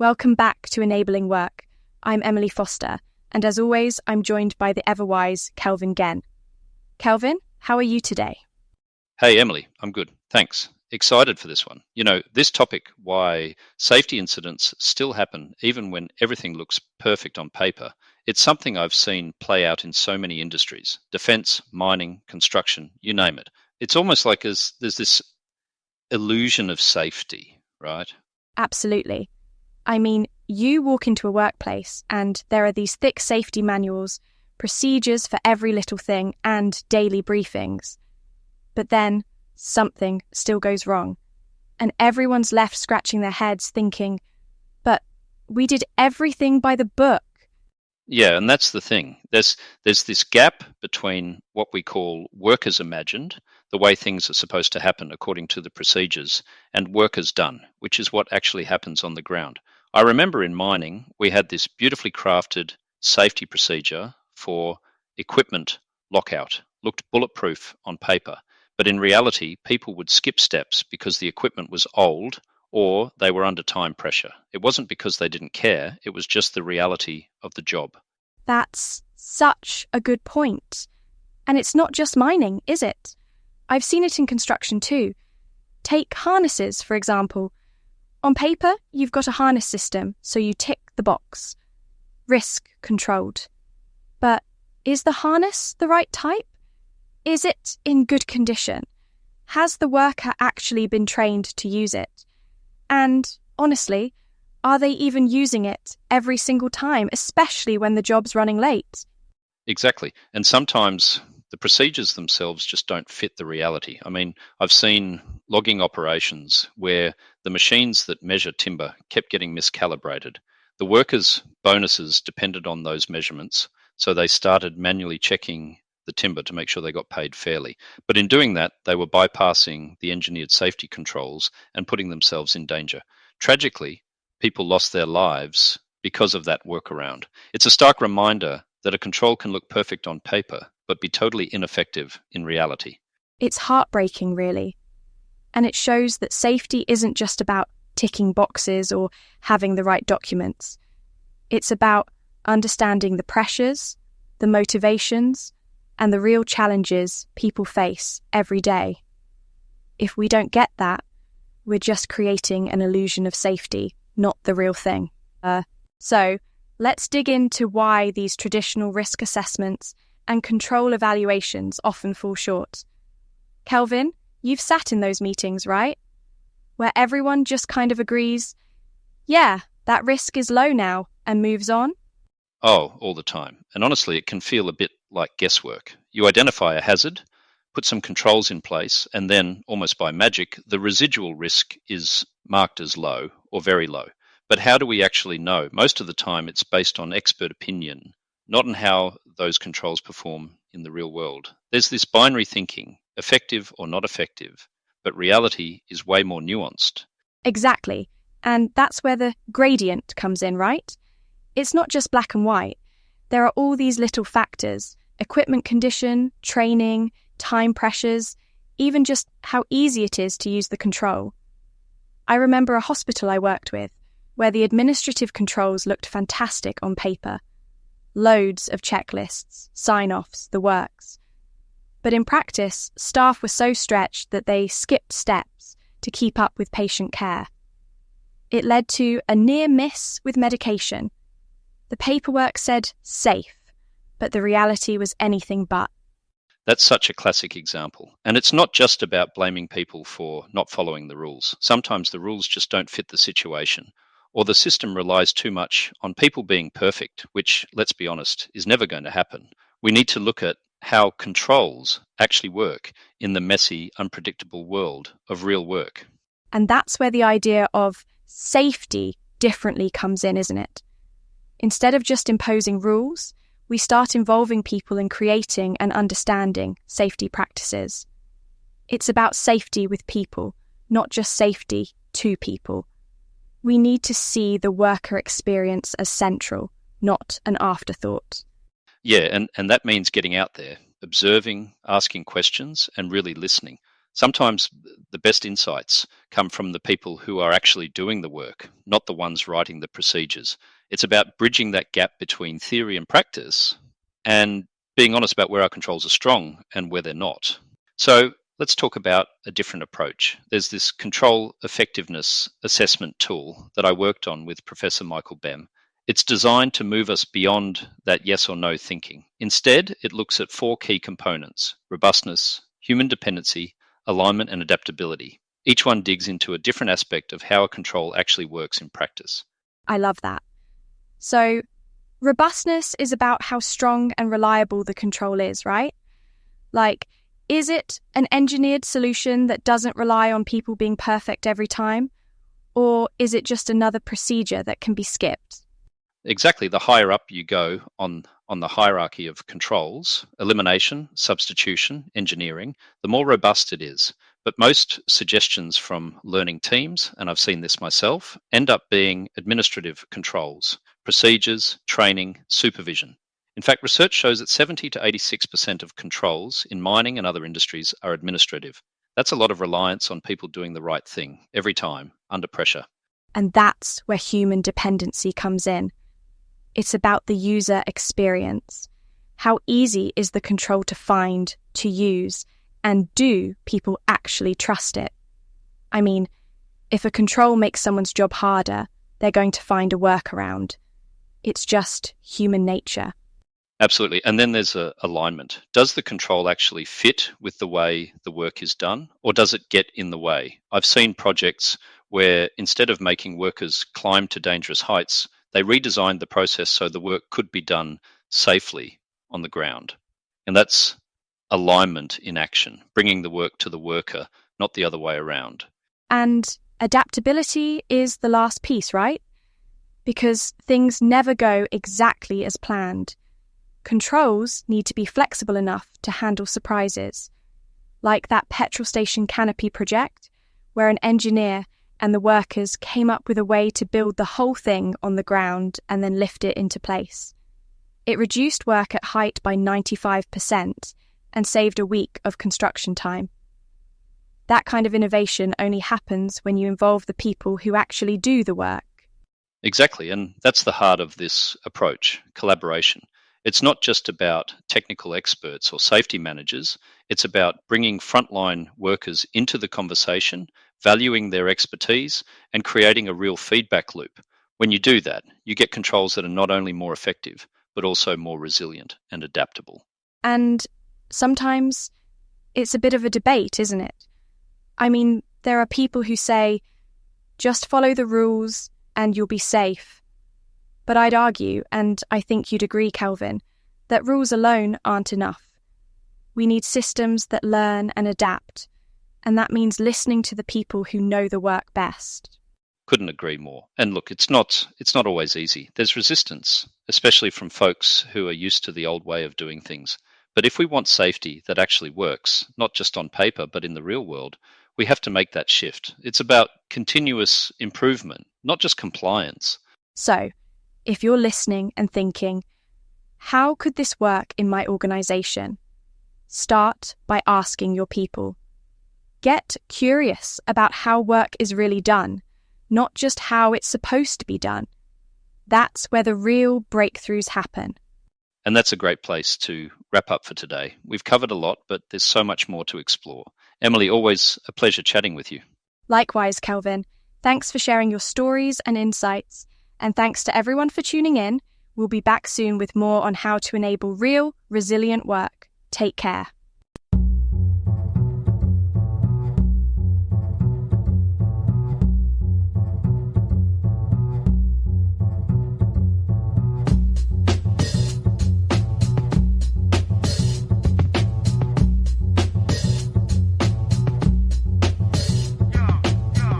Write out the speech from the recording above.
Welcome back to Enabling Work. I'm Emily Foster, and as always, I'm joined by the ever-wise Kelvin Genn. Kelvin, how are you today? Hey, Emily, I'm good. Thanks. Excited for this one. This topic, why safety incidents still happen even when everything looks perfect on paper, it's something I've seen play out in so many industries: defense, mining, construction, you name it. It's almost like there's this illusion of safety, right? Absolutely. I mean, you walk into a workplace and there are these thick safety manuals, procedures for every little thing, and daily briefings. But then something still goes wrong, and everyone's left scratching their heads thinking, but we did everything by the book. Yeah, and that's the thing. There's this gap between what we call work as imagined, the way things are supposed to happen according to the procedures, and work as done, which is what actually happens on the ground. I remember in mining, we had this beautifully crafted safety procedure for equipment lockout. Looked bulletproof on paper, but in reality, people would skip steps because the equipment was old or they were under time pressure. It wasn't because they didn't care, it was just the reality of the job. That's such a good point. And it's not just mining, is it? I've seen it in construction too. Take harnesses, for example. On paper, you've got a harness system, so you tick the box. Risk controlled. But is the harness the right type? Is it in good condition? Has the worker actually been trained to use it? And honestly, are they even using it every single time, especially when the job's running late? Exactly. And sometimes the procedures themselves just don't fit the reality. I mean, I've seen logging operations where the machines that measure timber kept getting miscalibrated. The workers' bonuses depended on those measurements, so they started manually checking the timber to make sure they got paid fairly. But in doing that, they were bypassing the engineered safety controls and putting themselves in danger. Tragically, people lost their lives because of that workaround. It's a stark reminder that a control can look perfect on paper, but be totally ineffective in reality. It's heartbreaking, really. And it shows that safety isn't just about ticking boxes or having the right documents. It's about understanding the pressures, the motivations, and the real challenges people face every day. If we don't get that, we're just creating an illusion of safety, not the real thing. So let's dig into why these traditional risk assessments and control evaluations often fall short. Kelvin, you've sat in those meetings, right? Where everyone just kind of agrees, yeah, that risk is low now, and moves on? Oh, all the time. And honestly, it can feel a bit like guesswork. You identify a hazard, put some controls in place, and then, almost by magic, the residual risk is marked as low or very low. But how do we actually know? Most of the time, it's based on expert opinion, not on how those controls perform in the real world. There's this binary thinking, effective or not effective, but reality is way more nuanced. Exactly. And that's where the gradient comes in, right? It's not just black and white. There are all these little factors: equipment condition, training, time pressures, even just how easy it is to use the control. I remember a hospital I worked with where the administrative controls looked fantastic on paper. Loads of checklists, sign-offs, the works. But in practice, staff were so stretched that they skipped steps to keep up with patient care. It led to a near miss with medication. The paperwork said safe, but the reality was anything but. That's such a classic example. And it's not just about blaming people for not following the rules. Sometimes the rules just don't fit the situation, or the system relies too much on people being perfect, which, let's be honest, is never going to happen. We need to look at how controls actually work in the messy, unpredictable world of real work. And that's where the idea of safety differently comes in, isn't it? Instead of just imposing rules, we start involving people in creating and understanding safety practices. It's about safety with people, not just safety to people. We need to see the worker experience as central, not an afterthought. Yeah, and that means getting out there, observing, asking questions, and really listening. Sometimes the best insights come from the people who are actually doing the work, not the ones writing the procedures. It's about bridging that gap between theory and practice and being honest about where our controls are strong and where they're not. So let's talk about a different approach. There's this control effectiveness assessment tool that I worked on with Professor Michael Bem. It's designed to move us beyond that yes or no thinking. Instead, it looks at 4 key components: robustness, human dependency, alignment, and adaptability. Each one digs into a different aspect of how a control actually works in practice. I love that. So, robustness is about how strong and reliable the control is, right? Like, is it an engineered solution that doesn't rely on people being perfect every time? Or is it just another procedure that can be skipped? Exactly. The higher up you go on the hierarchy of controls, elimination, substitution, engineering, the more robust it is. But most suggestions from learning teams, and I've seen this myself, end up being administrative controls, procedures, training, supervision. In fact, research shows that 70 to 86% of controls in mining and other industries are administrative. That's a lot of reliance on people doing the right thing every time, under pressure. And that's where human dependency comes in. It's about the user experience. How easy is the control to find, to use, and do people actually trust it? I mean, if a control makes someone's job harder, they're going to find a workaround. It's just human nature. Absolutely. And then there's alignment. Does the control actually fit with the way the work is done, or does it get in the way? I've seen projects where instead of making workers climb to dangerous heights, they redesigned the process so the work could be done safely on the ground. And that's alignment in action, bringing the work to the worker, not the other way around. And adaptability is the last piece, right? Because things never go exactly as planned. Controls need to be flexible enough to handle surprises, like that petrol station canopy project, where an engineer and the workers came up with a way to build the whole thing on the ground and then lift it into place. It reduced work at height by 95% and saved a week of construction time. That kind of innovation only happens when you involve the people who actually do the work. Exactly, and that's the heart of this approach, collaboration. It's not just about technical experts or safety managers, it's about bringing frontline workers into the conversation, valuing their expertise, and creating a real feedback loop. When you do that, you get controls that are not only more effective, but also more resilient and adaptable. And sometimes it's a bit of a debate, isn't it? I mean, there are people who say, just follow the rules and you'll be safe. But I'd argue, and I think you'd agree, Kelvin, that rules alone aren't enough. We need systems that learn and adapt, and that means listening to the people who know the work best. Couldn't agree more. And look, it's not always easy. There's resistance, especially from folks who are used to the old way of doing things. But if we want safety that actually works, not just on paper, but in the real world, we have to make that shift. It's about continuous improvement, not just compliance. So, if you're listening and thinking, how could this work in my organisation? Start by asking your people. Get curious about how work is really done, not just how it's supposed to be done. That's where the real breakthroughs happen. And that's a great place to wrap up for today. We've covered a lot, but there's so much more to explore. Emily, always a pleasure chatting with you. Likewise, Kelvin. Thanks for sharing your stories and insights. And thanks to everyone for tuning in. We'll be back soon with more on how to enable real, resilient work. Take care.